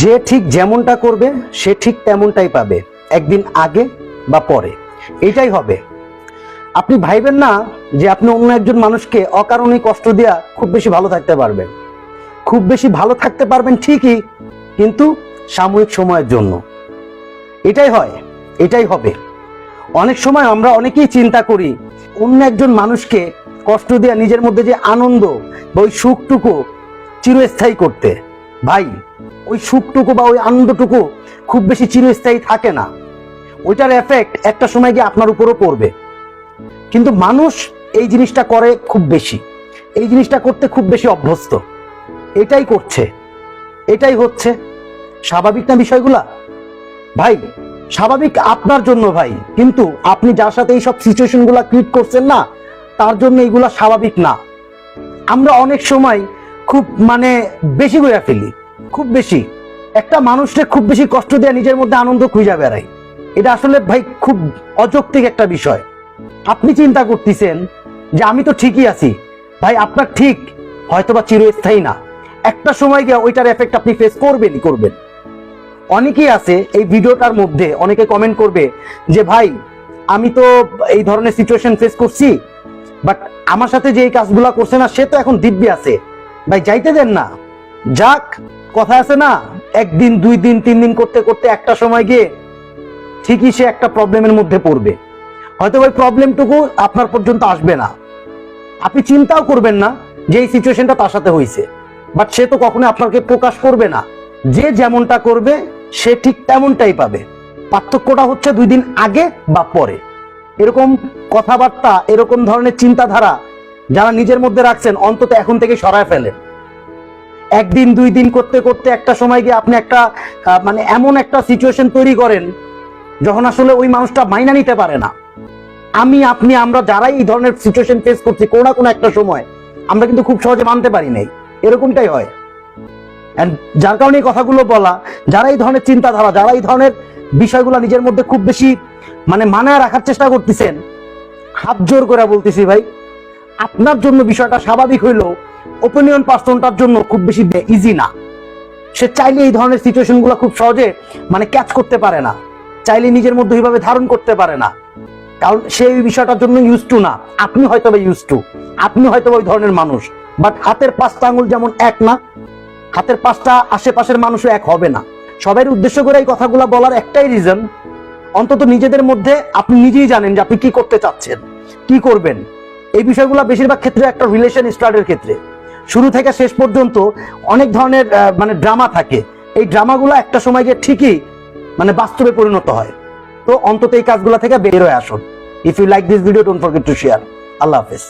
যে ঠিক যেমনটা করবে সে ঠিক তেমনটাই পাবে, একদিন আগে বা পরে। এটাই হবে। আপনি ভাইবেন না যে আপনি অন্য একজন মানুষকে অকারণে কষ্ট দেয়া খুব বেশি ভালো থাকতে পারবেন। খুব বেশি ভালো থাকতে পারবেন ঠিকই, কিন্তু সাময়িক সময়ের জন্য। এটাই হয়, এটাই হবে। অনেক সময় আমরা অনেকেই চিন্তা করি অন্য একজন মানুষকে কষ্ট দেয়া নিজের মধ্যে যে আনন্দ বা ওই সুখটুকু চিরস্থায়ী করতে। ভাই, ওই সুখটুকু বা ওই আনন্দটুকু খুব বেশি চিরস্থায়ী থাকে না। ওইটার এফেক্ট একটা সময় গিয়ে আপনার উপরও পড়বে। কিন্তু মানুষ এই জিনিসটা করে খুব বেশি, এই জিনিসটা করতে খুব বেশি অভ্যস্ত। এটাই করছে, এটাই হচ্ছে। স্বাভাবিক না বিষয়গুলা? ভাই স্বাভাবিক আপনার জন্য ভাই, কিন্তু আপনি যার সাথে এইসব সিচুয়েশন গুলা ক্রিয়েট করছেন না, তার জন্য এইগুলা স্বাভাবিক না। আমরা অনেক সময় খুব বেশি করে ফেলি, খুব বেশি। একটা মানুষকে খুব বেশি কষ্ট দেয়া নিজের মধ্যে আনন্দ খুঁজে বেড়াই। এটা আসলে ভাই খুব অযৌক্তিক একটা বিষয়। আপনি চিন্তা করতেছেন যে আমি তো ঠিকই আছি। ভাই আপনার ঠিক হয়তোবা চিরস্থায়ী না, একটা সময় গিয়ে ওইটার এফেক্ট আপনি ফেস করবেন। অনেকেই আছে এই ভিডিওটার মধ্যে, অনেকে কমেন্ট করবে যে ভাই আমি তো এই ধরনের সিচুয়েশন ফেস করছি, বাট আমার সাথে যে এই কাজগুলা করছে না সে তো এখন দিব্যি আছে। ভাই যাইতে দেন না, যাক। কথা আছে না, একদিন 2 দিন 3 দিন করতে করতে একটা সময় গিয়ে ঠিকই সে একটা প্রবলেমের মধ্যে পড়বে। হয়তো ওই প্রবলেমটুকু আপনার পর্যন্ত আসবে না, আপনি চিন্তাও করবেন না যে এই সিচুয়েশনটা তার সাথে হয়েছে, বাট সে তো কখনো আপনাকে প্রকাশ করবে না। যে যেমনটা করবে সে ঠিক তেমনটাই পাবে। পার্থক্যটা হচ্ছে 2 দিন আগে বা পরে। এরকম কথাবার্তা, এরকম ধরনের চিন্তাধারা যারা নিজের মধ্যে রাখছেন, অন্তত এখন থেকে সরায় ফেলেন। একদিন 2 দিন করতে করতে একটা সময় গিয়ে আপনি একটা এমন একটা সিচুয়েশন তৈরি করেন যখন আসলে ওই মানুষটা মাইনা নিতে পারে না। আমরা যারাই এই ধরনের সিচুয়েশন ফেস করছি, কোনো না কোনো একটা সময় আমরা কিন্তু খুব সহজে মানতে পারি নাই। এরকমটাই হয়। যার কারণে এই কথাগুলো বলা, যারা এই ধরনের চিন্তাধারা, যারা এই ধরনের বিষয়গুলো নিজের মধ্যে খুব বেশি মানায় রাখার চেষ্টা করতেছেন, হাত জোর করে বলতেছি ভাই, আপনার জন্য বিষয়টা স্বাভাবিক হইলো, ওপিনিয়ন পার্সনটার জন্য খুব বেশি ইজি না। সে চাইলে এই ধরনের সিচুয়েশন গুলো খুব সহজে ক্যাচ করতে পারে না, চাইলে নিজের মধ্যে এইভাবে ধারণ করতে পারে না, কারণ সে এই বিষয়টার জন্য ইউজ টু না। আপনি হয়তো ইউজ টু, আপনি হয়তো ওই ধরনের মানুষ, বাট হাতের 5টা আঙুল যেমন এক না, হাতের 5টা আশেপাশের মানুষও এক হবে না। সবাই উদ্দেশ্য করে এই কথাগুলো বলার একটাই রিজন, অন্তত নিজেদের মধ্যে আপনি নিজেই জানেন যে আপনি কি করতে চাচ্ছেন, কি করবেন। এই বিষয়গুলো বেশিরভাগ ক্ষেত্রে একটা রিলেশন স্টার্টের ক্ষেত্রে শুরু থেকে শেষ পর্যন্ত অনেক ধরনের ড্রামা থাকে। এই ড্রামাগুলো একটা সময় গিয়ে ঠিকই বাস্তবে পরিণত হয়। তো অন্তত এই কাজগুলো থেকে বের হয়ে আসুন। If you like this video, don't forget to share. আল্লাহ হাফেজ।